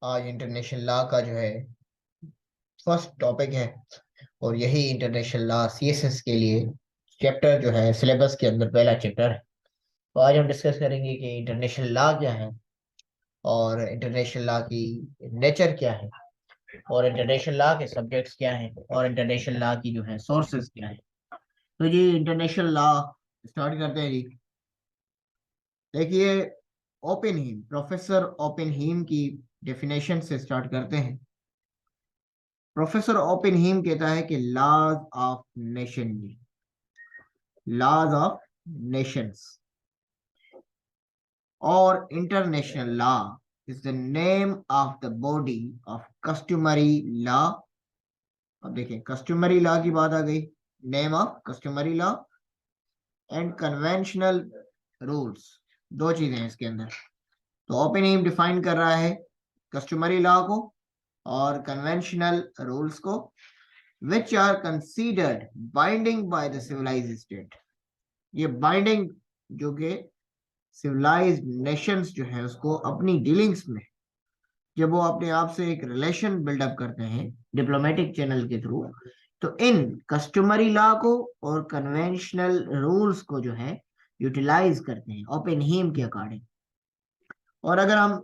आज international law का जो है फर्स्ट टॉपिक है। और यही इंटरनेशनल लॉ सीएसएस के लिए चैप्टर जो है सिलेबस के अंदर पहला चैप्टर है। तो आज हम डिस्कस करेंगे कि इंटरनेशनल लॉ क्या है, और इंटरनेशनल लॉ की नेचर क्या है, और इंटरनेशनल लॉ के सब्जेक्ट्स क्या हैं, और इंटरनेशनल लॉ की जो है सोर्सेज क्या है। तो जी इंटरनेशनल लॉ स्टार्ट करते हैं जी। देखिए, ओपेनहीम, प्रोफेसर ओपेनहीम की डेफिनेशन से स्टार्ट करते हैं। प्रोफेसर ओपेनहीम कहता है कि laws of nation, laws of nations और international law is the name of the body of customary law. अब देखिए, कस्टमरी लॉ की बात आ गई, name of customary law and conventional rules, दो चीजें हैं इसके अंदर। तो ओपेनहीम डिफाइन कर रहा है कस्टमरी लॉ को और कन्वेंशनल रूल्स को, which are considered binding by the civilized state। ये बाइंडिंग जो कि सिविलाइज्ड नेशंस जो है उसको अपनी डीलिंग्स में, जब वो अपने आप से एक रिलेशन बिल्डअप करते हैं डिप्लोमेटिक चैनल के थ्रू, तो इन कस्टमरी लॉ को और कन्वेंशनल रूल्स को जो है यूटिलाइज करते हैं ओपेनहीम के अकॉर्डिंग। और अगर हम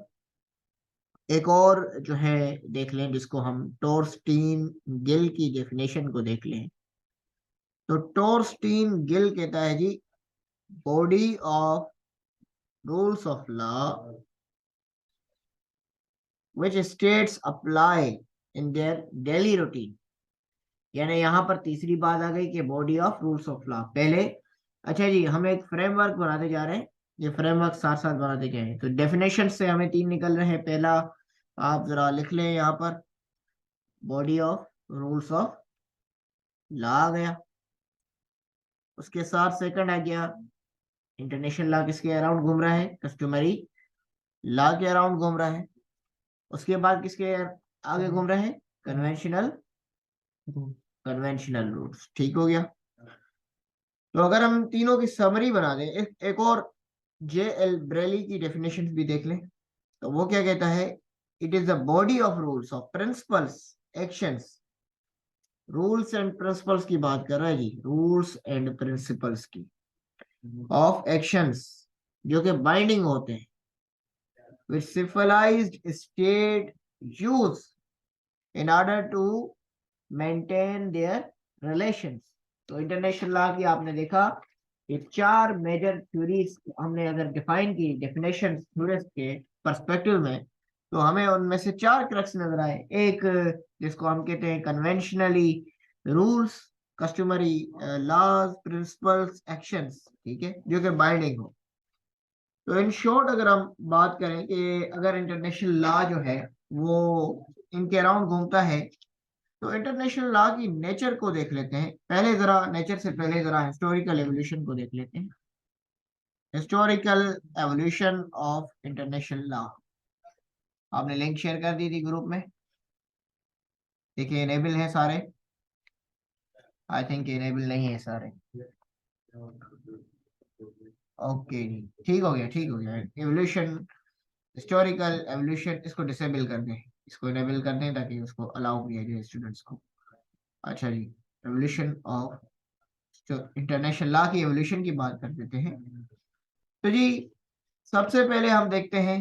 एक और जो है देख लें, जिसको हम टोरस्टीन गिल की डेफिनेशन को देख लें, तो टोरस्टीन गिल कहता है जी, body of rules of law which states apply in their daily routine। यानी यहाँ पर तीसरी बात आ गई कि body of rules of law पहले। अच्छा जी, हम एक फ्रेमवर्क बनाते जा रहे हैं, ये फ्रेमवर्क साथ साथ बनाते जाएं। तो डेफिनेशन से हमें तीन निकल रहे हैं। पहला आप जरा लिख लें यहाँ पर, body of rules of law आ गया। उसके साथ सेकंड आ गया, इंटरनेशनल लॉ किसके अराउंड घूम रहा है, कस्टमरी लॉ के अराउंड घूम रहा है। उसके बाद किसके आगे घूम रहे हैं, कन्वेंशनल, कन्वेंशनल रूल्स। ठीक हो गया। तो अगर हम तीनों की समरी बना दें, एक और जे एल ब्रेली की डेफिनेशन भी देख लें, तो वो क्या कहता है, it is the body of rules of principles actions. Rules and principles की बात कर रहा है जी, रूल्स एंड प्रिंसिपल्स की, ऑफ एक्शंस जो कि बाइंडिंग होते हैं, which civilised state use in order to maintain their relations. तो इंटरनेशनल लॉ की आपने देखा ये चार मेजर थ्योरीज हमने अगर डिफाइन की डेफिनेशन थ्योरीज के पर्सपेक्टिव में, तो हमें उनमें से चार क्रक्स नजर आए। एक जिसको हम कहते हैं conventionally rules, customary laws, principles, actions, ठीक है, जो कि बाइंडिंग हो। तो इन शॉर्ट अगर हम बात करें कि अगर इंटरनेशनल लॉ जो है वो इनके अराउंड घूमता है, तो इंटरनेशनल लॉ की नेचर को देख लेते हैं। पहले जरा नेचर से पहले जरा हिस्टोरिकल एवोल्यूशन को देख लेते हैं। Historical evolution of international law, आपने लिंक शेयर कर दी थी ग्रुप में, देखिए इनेबल है सारे, आई थिंक इनेबल नहीं है सारे। ओके जी, ठीक हो गया, ठीक हो गया। एवोल्यूशन, हिस्टोरिकल एवोल्यूशन, इसको डिसेबल कर दें, इसको इनेबल कर दें ताकि उसको अलाउ किया जाए स्टूडेंट्स को। अच्छा जी, एवोल्यूशन ऑफ, तो इंटरनेशनल लॉ की एवोल्यूशन की बात कर देते हैं। तो जी सबसे पहले हम देखते हैं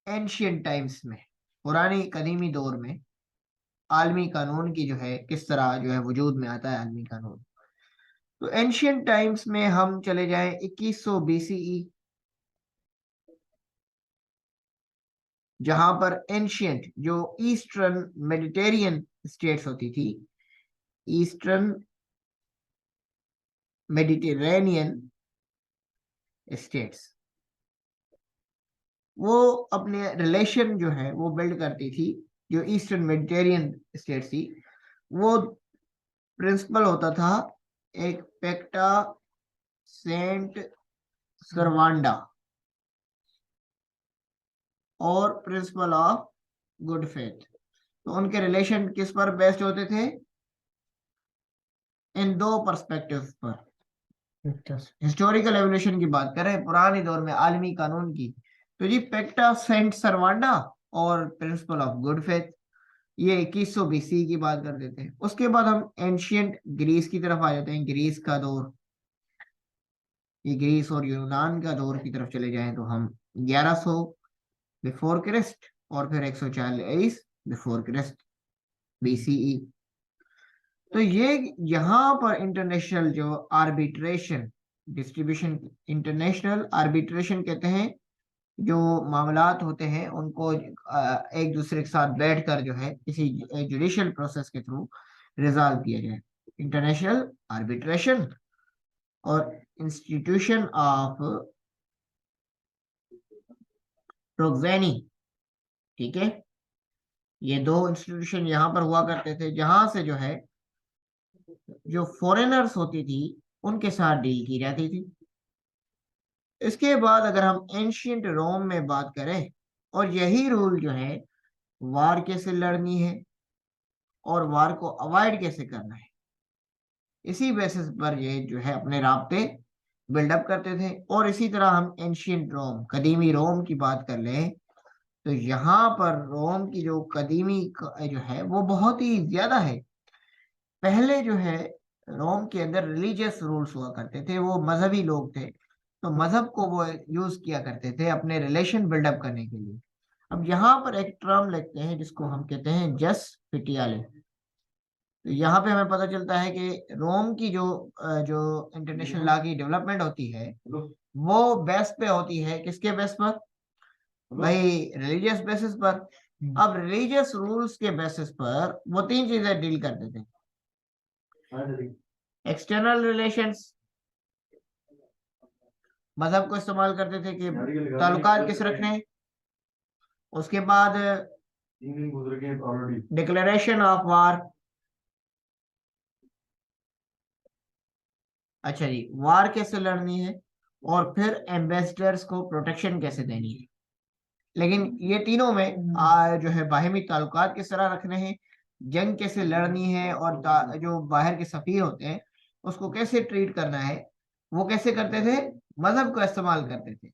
एंशियंट टाइम्स में, पुरानी कदीमी दौर में आलमी कानून की जो है किस तरह जो है वजूद में आता है आलमी कानून। तो एंशियंट टाइम्स में हम चले जाएं 2100 बीसीई, जहां पर एंशियंट जो ईस्टर्न मेडिटेरियन स्टेट्स होती थी, ईस्टर्न मेडिटेरेनियन स्टेट्स, वो अपने रिलेशन जो है वो बिल्ड करती थी। जो ईस्टर्न मेडिटेरियन स्टेट थी, वो प्रिंसिपल होता था एक पेक्टा सेंट सरवांडा और प्रिंसिपल ऑफ गुड फेथ। तो उनके रिलेशन किस पर बेस्ड होते थे, इन दो पर्सपेक्टिव पर। हिस्टोरिकल एवोल्यूशन की बात करें पुराने दौर में आलमी कानून की, तो जी पेक्टा सेंट सरवांडा और प्रिंसिपल ऑफ गुड फेथ, ये 2100 BC की बात कर देते हैं। उसके बाद हम एंशियंट ग्रीस की तरफ आ जाते हैं। ग्रीस का दौर, ये ग्रीस और यूनान का दौर की तरफ चले जाएं तो हम 1100 बिफोर क्रिस्ट और फिर 140 बिफोर क्रिस्ट BCE। तो ये यहाँ पर इंटरनेशनल जो आर्बिट्रेशन डिस्ट्रीब्यूशन, इंटरनेशनल आर्बिट्रेशन कहते हैं, जो मामलात होते हैं उनको एक दूसरे के साथ बैठकर जो है किसी जुडिशियल प्रोसेस के थ्रू रिजॉल्व किया जाए, इंटरनेशनल आर्बिट्रेशन और इंस्टीट्यूशन ऑफ प्रोक्सेनी। ठीक है, ये दो इंस्टीट्यूशन यहाँ पर हुआ करते थे, जहां से जो है जो फॉरेनर्स होती थी उनके साथ डील की जाती थी। इसके बाद अगर हम एंशियंट रोम में बात करें, और यही रूल जो है वार कैसे लड़नी है और वार को अवॉइड कैसे करना है, इसी बेसिस पर ये जो है अपने राब्ते बिल्डअप करते थे। और इसी तरह हम एंशियंट रोम, कदीमी रोम की बात कर लें तो यहाँ पर रोम की जो कदीमी जो है वो बहुत ही ज्यादा है। पहले जो है रोम के अंदर रिलीजियस रूल्स हुआ करते थे, वो मजहबी लोग थे, तो मजहब को वो यूज किया करते थे अपने रिलेशन बिल्डअप करने के लिए। अब यहाँ पर एक टर्म लिखते हैं जिसको हम कहते हैं जस पिटियाले। तो यहाँ पे हमें पता चलता है कि रोम की जो इंटरनेशनल लॉ की डेवलपमेंट होती है वो बेस पे होती है, किसके बेस पर भाई? रिलीजियस बेसिस पर। अब रिलीजियस रूल्स के बेसिस पर वो तीन चीजें डील करते थे। एक्सटर्नल रिलेशंस, मजहब को इस्तेमाल करते थे कि ताल्लुकात किस रखने। उसके बाद डिक्लेरेशन ऑफ वार, अच्छा जी, वार कैसे लड़नी है, और फिर एम्बेसडर्स को प्रोटेक्शन कैसे देनी है। लेकिन ये तीनों में जो है बाहमी ताल्लुकात किस तरह रखने हैं, जंग कैसे लड़नी है, और जो बाहर के सफीर होते हैं उसको कैसे ट्रीट करना है, वो कैसे करते थे? मजहब को इस्तेमाल करते थे।